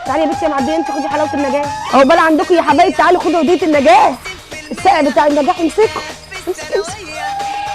تعالي يا بنتي يا معديه، انت خدي حلاوه النجاح. عقبال عندكم يا حبايبي، تعالوا خدوا هديه النجاح. الساقع بتاع النجاح امسكوا. امسك.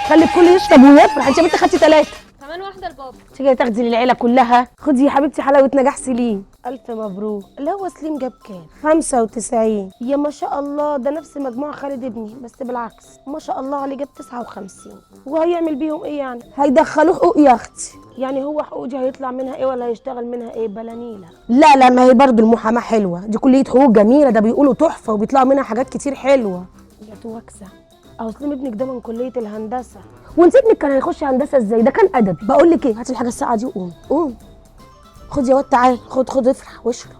خلي الكل يشرب ويفرح. انت يا بنتي خدتي 3 كمان واحده لبابا. تيجي تاخدي للعيله كلها. خدي يا حبيبتي حلاوه نجاح سليم. الف مبروك. اللي هو سليم جاب كام؟ 95. يا ما شاء الله، ده نفس مجموع خالد ابني بس بالعكس. ما شاء الله عليه جاب 59. وهيعمل بيهم ايه يعني؟ هيدخلوه حقوق يا اختي. يعني هو حقوق دي هيطلع منها ايه ولا هيشتغل منها ايه؟ بلانيله. لا ما هي برضه المحاماه حلوه، دي كليه حقوق جميله، ده بيقولوا تحفه وبيطلعوا منها حاجات كتير حلوه. يا توكسه، اهو سليم ابنك ده من كليه الهندسه. وانت ابنك كان هيخش هندسه ازاي؟ ده كان ادبي. بقول لك ايه، هاتي الحاجه الساعه دي وقوم. خد يا واد تعال، خد افرح واشرب.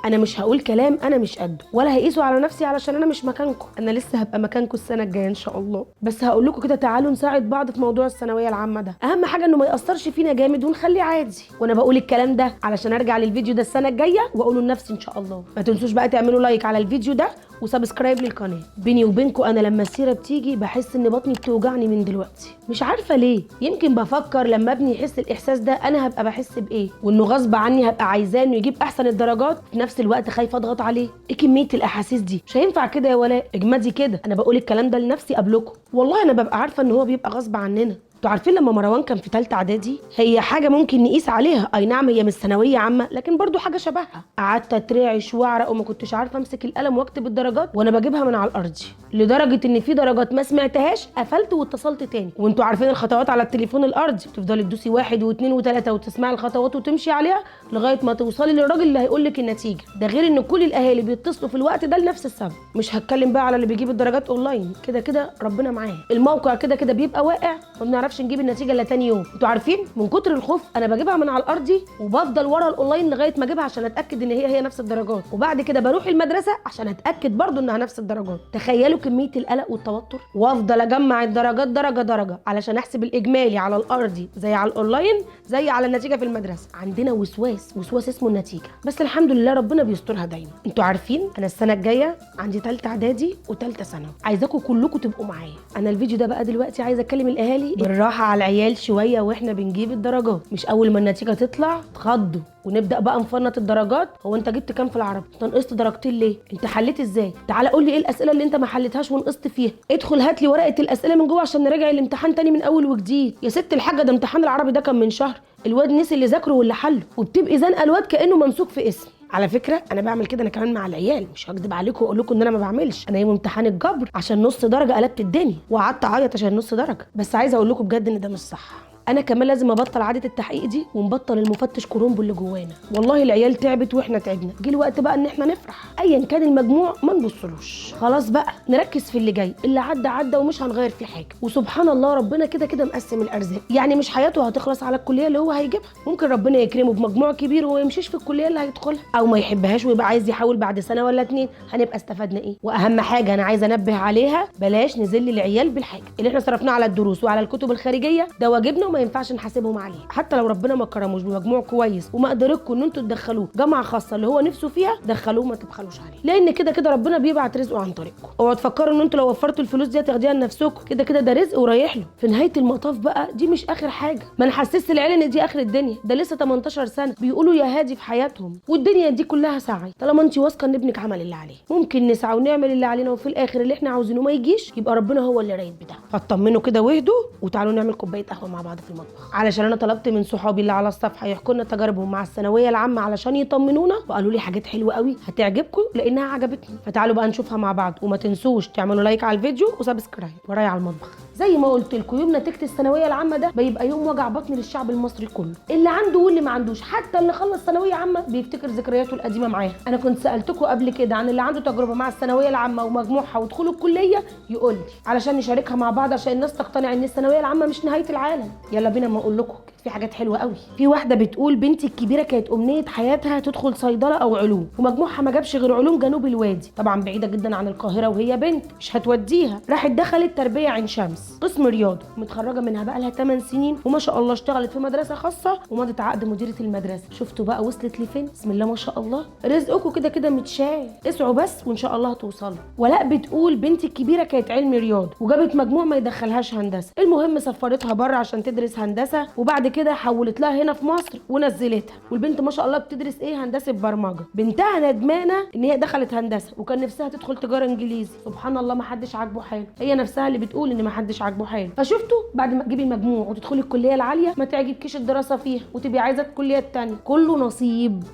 انا مش هقول كلام انا مش قده، ولا هقيسه على نفسي علشان انا مش مكانكم. انا لسه هبقى مكانكم السنه الجايه ان شاء الله. بس هقول لكم كده، تعالوا نساعد بعض في موضوع الثانويه العامه ده. اهم حاجه انه ما ياثرش فينا جامد ونخليه عادي. وانا بقول الكلام ده علشان ارجع للفيديو ده السنه الجايه واقوله لنفسي ان شاء الله. ما تنسوش بقى تعملوا لايك على الفيديو ده وسبسكرايب للقناه. بيني وبينكم انا لما السيره بتيجي بحس ان بطني بتوجعني من دلوقتي، مش عارفه ليه. يمكن بفكر لما ابني يحس الاحساس ده انا هبقى بحس بايه، وانه غصب عني هبقى عايزاه انه يجيب احسن الدرجات، في نفس الوقت خايفه اضغط عليه. ايه كميه الاحاسيس دي؟ مش هينفع كده يا ولاء، اجمدي كده. انا بقول الكلام ده لنفسي قبلكم، والله انا ببقى عارفه ان هو بيبقى غصب عننا. انتوا عارفين لما مروان كان في ثالثه اعدادي، هي حاجه ممكن نقيس عليها، اي نعم هي مش ثانويه عامه لكن برضو حاجه شبهها. قعدت اترعش واعرق وما كنتش عارفه امسك القلم واكتب الدرجات وانا بجيبها من على الارض، لدرجه ان في درجات ما سمعتهاش قفلت واتصلت تاني. وانتوا عارفين الخطوات على التليفون الارضي، بتفضلي تدوسي 1 و2 و3 وتسمعي الخطوات وتمشي عليها لغايه ما توصلي للراجل اللي هيقول لك النتيجه. ده غير ان كل الاهالي بيتصلوا في الوقت ده لنفس السبب. مش هتكلم بقى على اللي بيجيب الدرجات اونلاين، كده كده ربنا معاه، الموقع كده كده بيبقى واقع، ما بنعرفش نجيب النتيجه الا تاني يوم. انتوا عارفين من كتر الخوف انا بجيبها من على الارضي وبفضل ورا الاونلاين لغايه ما اجيبها عشان اتاكد ان هي نفس الدرجات، وبعد كده بروح المدرسه عشان اتاكد برضو انها نفس الدرجات. تخيلوا كميه القلق والتوتر، وافضل اجمع الدرجات درجه درجه علشان احسب الاجمالي على الارضي زي على الاونلاين زي على النتيجه في المدرسه. عندنا وسواس اسمه النتيجه، بس الحمد لله ربنا بيسترها دايما. انتوا عارفين انا السنه الجايه عندي ثالثه اعدادي وثالثه ثانوي، عايزاكم كلكم تبقوا معايا. انا الفيديو ده بقى دلوقتي عايزه اكلم الاهالي بالراحه على العيال شويه واحنا بنجيب الدرجات، مش اول ما النتيجه تطلع تخضوا ونبدا بقى نفنط الدرجات. هو انت جبت كام في العربي؟ انت نقصت درجتين ليه؟ انت حليت ازاي؟ تعالى قول لي ايه الاسئله اللي انت ما حليتهاش ونقصت فيها. ادخل هات لي ورقه الاسئله من جوه عشان نراجع الامتحان تاني من اول وجديد. يا ست الحاجه ده امتحان العربي ده كان من شهر، الواد نسي اللي ذاكره واللي حله، وبتبقي زنقه الواد كانه ممسوك في اسم. على فكره انا بعمل كده انا كمان مع العيال، مش هكدب عليكم واقول لكم ان انا ما بعملش. انا يوم امتحان الجبر عشان نص درجه قلبت الدنيا وقعدت اعيط عشان نص درجه، بس عايزه اقول لكم بجد ان ده مش صح. انا كمان لازم ابطل عاده التحقيق دي ونبطل المفتش كرومبو اللي جوانا. والله العيال تعبت واحنا تعبنا، جه الوقت بقى ان احنا نفرح ايا كان المجموع ما نبصلوش. خلاص بقى نركز في اللي جاي، اللي عدى ومش هنغير فيه حاجه. وسبحان الله ربنا كده كده مقسم الارزاق، يعني مش حياته هتخلص على الكليه اللي هو هيجيبها. ممكن ربنا يكرمه بمجموع كبير وما يمشيش في الكليه اللي هيدخلها، او ما يحبهاش ويبقى عايز يحاول بعد سنه ولا 2. هنبقى استفدنا ايه؟ واهم حاجه انا عايزه انبه عليها، بلاش نذل العيال بالحاجه اللي احنا صرفناه على الدروس وعلى الكتب الخارجيه. ده واجبنا وما ينفعش نحاسبهم عليه. حتى لو ربنا ما كرموش بمجموع كويس وما قدرتكم ان انتوا تدخلوه جامعه خاصه اللي هو نفسه فيها، دخلوه ما تبخلوش عليه، لان كده كده ربنا بيبعت رزقه عن طريقكم. اوعوا تفكروا ان انتوا لو وفرتوا الفلوس دي هتاخديها لنفسكم، كده كده ده رزق ورايح له. في نهايه المطاف بقى دي مش اخر حاجه، ما نحسس العيال ان دي اخر الدنيا. ده لسه 18 سنه بيقولوا يا هادي في حياتهم، والدنيا دي كلها سعي. طالما انت واثقه ان ابنك عمل اللي عليه، ممكن نسعى ونعمل اللي علينا وفي الاخر اللي احنا عاوزينه ما يجيش، يبقى ربنا هو اللي رايد بده. فاطمنوا كده واهدوا وتعالوا نعمل كوبايه قهوه مع بعض في المطبخ، علشان انا طلبت من صحابي اللي على الصفحه يحكوا لنا تجاربهم مع الثانويه العامه علشان يطمنونا، وقالوا لي حاجات حلوه قوي هتعجبكم لانها عجبتني. فتعالوا بقى نشوفها مع بعض، وما تنسوش تعملوا لايك على الفيديو وسبسكرايب. ورايا على المطبخ. زي ما قلت لكم يوم نتيجه الثانويه العامه ده بيبقى يوم وجع بطن للشعب المصري كله، اللي عنده واللي ما عندوش. حتى اللي خلص ثانويه عامه بيفتكر ذكرياته القديمه معاها. انا كنت سالتكم قبل كده عن اللي عنده تجربه مع الثانويه العامه ومجموعها ودخوله الكليه يقول لي، علشان نشاركها مع بعض عشان الناس تقتنع ان الثانويه العامه مش نهايه العالم. يلا بينا ما اقول لكم في حاجات حلوه قوي. في واحده بتقول بنتي الكبيره كانت امنيه حياتها تدخل صيدله او علوم، ومجموعها ما جابش غير علوم جنوب الوادي، طبعا بعيده جدا عن القاهره وهي بنت مش هتوديها. راحت دخلت تربيه عين شمس، بس قسم رياضه، متخرجه منها بقى لها 8 سنين وما شاء الله اشتغلت في مدرسه خاصه ومضت عقد مديره المدرسه. شفتوا بقى وصلت لفين؟ بسم الله ما شاء الله. رزقكم كده كده متشال، اسعوا بس وان شاء الله هتوصلوا. ولاء بتقول بنتي الكبيره كانت علمي رياضه وجابت مجموع ما يدخلهاش هندسه، المهم سفرتها بره عشان تدرس هندسه، وبعد كده حولت لها هنا في مصر ونزلتها. والبنت ما شاء الله بتدرس ايه؟ هندسه برمجه. بنتها ندمانه ان هي دخلت هندسه وكان نفسها تدخل تجاره انجليزي. سبحان الله ما حدش عاجبه حاله، هي نفسها اللي بتقول ان ما حدش عاجبه حاله. فشفتوا بعد ما تجيبي مجموع وتدخلي الكليه العاليه ما تعجبكيش الدراسه فيها وتبقي عايزه الكليات تانية، كله نصيب.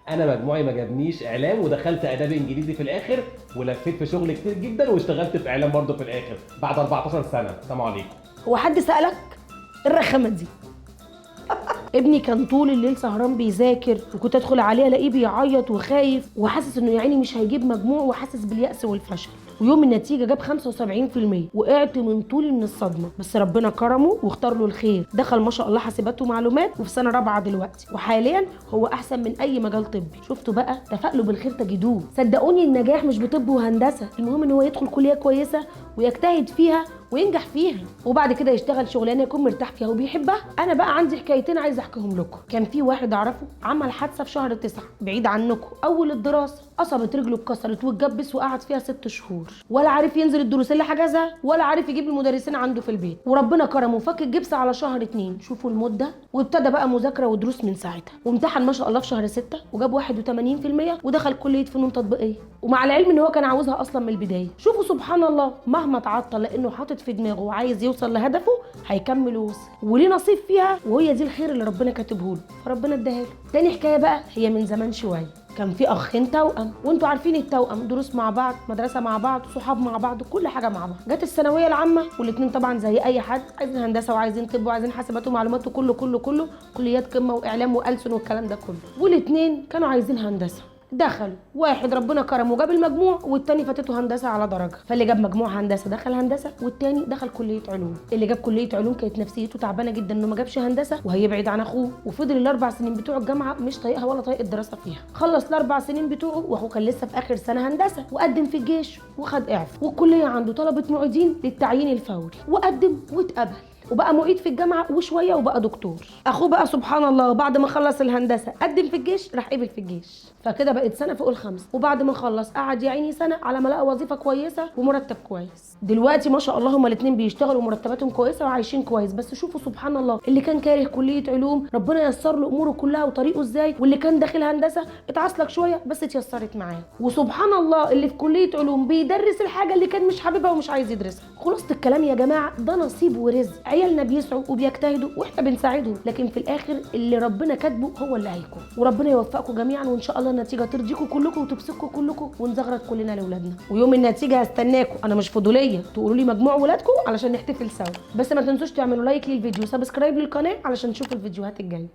انا مجموعي ما جابنيش اعلام ودخلت اداب انجليزي في الاخر، ولفيت في شغل كتير جدا واشتغلت في اعلام برضه في الاخر بعد 14 سنه. السلام عليكم. هو حد سالك الرخامه دي؟ ابني كان طول الليل سهران بيذاكر وكنت ادخل عليه الاقيه بيعيط وخايف وحاسس انه يعني مش هيجيب مجموع وحاسس باليأس والفشل. ويوم النتيجه جاب 75%، وقعت من طولي من الصدمه، بس ربنا كرمه واختار له الخير. دخل ما شاء الله حاسبات ومعلومات وفي سنه رابعه دلوقتي، وحاليا هو احسن من اي مجال طبي. شفتوا بقى؟ تفائلوا بالخير تجدوه. صدقوني النجاح مش بطب وهندسه، المهم ان هو يدخل كليه كويسه ويجتهد فيها وينجح فيها، وبعد كده يشتغل شغلانه يكون مرتاح فيها وبيحبها. انا بقى عندي حكايتين عايزه احكيهم لكم. كان في واحد اعرفه عمل حادثه في شهر 9 بعيد عنكم اول الدراسه، قصبت رجله اتكسرت واتجبس وقعد فيها 6 شهور، ولا عارف ينزل الدروس اللي حجزها ولا عارف يجيب المدرسين عنده في البيت، وربنا كرمه وفك الجبس على شهر 2. شوفوا المده، وابتدى بقى مذاكره ودروس من ساعتها، وامتحن ما شاء الله في شهر 6 وجاب 81% ودخل كليه فنون تطبيقيه، ومع العلم ان هو كان عاوزها اصلا من البدايه. شوفوا سبحان الله، مهما تعطل لانه حاطط في دماغه وعايز يوصل لهدفه هيكمل ووصل، وليه نصيب فيها، وهي دي الخير اللي ربنا كاتبه له فربنا اداها له. تاني حكايه بقى هي من زمان شويه. كان في اخين توأم، وانتوا عارفين التوأم دروس مع بعض، مدرسه مع بعض، صحاب مع بعض، كل حاجه مع بعض. جت الثانويه العامه والاثنين طبعا زي اي حد عايزين هندسه وعايزين طب وعايزين حاسبات ومعلومات وكله كله كله كليات قمه واعلام والسن والكلام ده كله، والاثنين كانوا عايزين هندسه. دخلوا، واحد ربنا كرمه وجاب المجموع والتاني فاتته هندسه على درجه، فاللي جاب مجموع هندسه دخل هندسه والتاني دخل كليه علوم. اللي جاب كليه علوم كانت نفسيته تعبانه جدا انه ما جابش هندسه وهيبعد عن اخوه، وفضل ال4 سنين بتوع الجامعه مش طايقها ولا طايق الدراسه فيها. خلص ال4 سنين بتوعه واخوه كان لسه في اخر سنه هندسه، وقدم في الجيش وخد اعفاء، والكليه عنده طلبت معيدين للتعيين الفوري، وقدم واتقبل وبقى معيد في الجامعه وشويه وبقى دكتور. اخوه بقى سبحان الله بعد ما خلص الهندسه قدم في الجيش، راح قبل في الجيش، فكده بقت سنه فوق ال5، وبعد ما خلص قعد يا عيني سنه على ما لقى وظيفه كويسه ومرتب كويس. دلوقتي ما شاء الله هما الاثنين بيشتغلوا ومرتباتهم كويسه وعايشين كويس. بس شوفوا سبحان الله، اللي كان كاره كليه علوم ربنا يسر له اموره كلها وطريقه ازاي، واللي كان داخل هندسه اتعصلك شويه بس اتيسرت معاه. وسبحان الله اللي في كليه علوم بيدرس الحاجه اللي كان مش حاببها ومش عايز يدرسها. خلاصه الكلام يا جماعه، ده نصيب ورزق. عيالنا بيسعوا وبيجتهدوا واحنا بنساعدهم، لكن في الاخر اللي ربنا كاتبه هو اللي هيكون. وربنا يوفقكم جميعا وان شاء الله النتيجه ترضيكم كلكم وتبسطكم كلكم ونزغرط كلنا لاولادنا. ويوم النتيجه هستناكم، انا مش فضوليه، تقولوا لي مجموع ولادكم علشان نحتفل سوا. بس ما تنسوش تعملوا لايك للفيديو وسبسكرايب للقناه علشان تشوفوا الفيديوهات الجايه.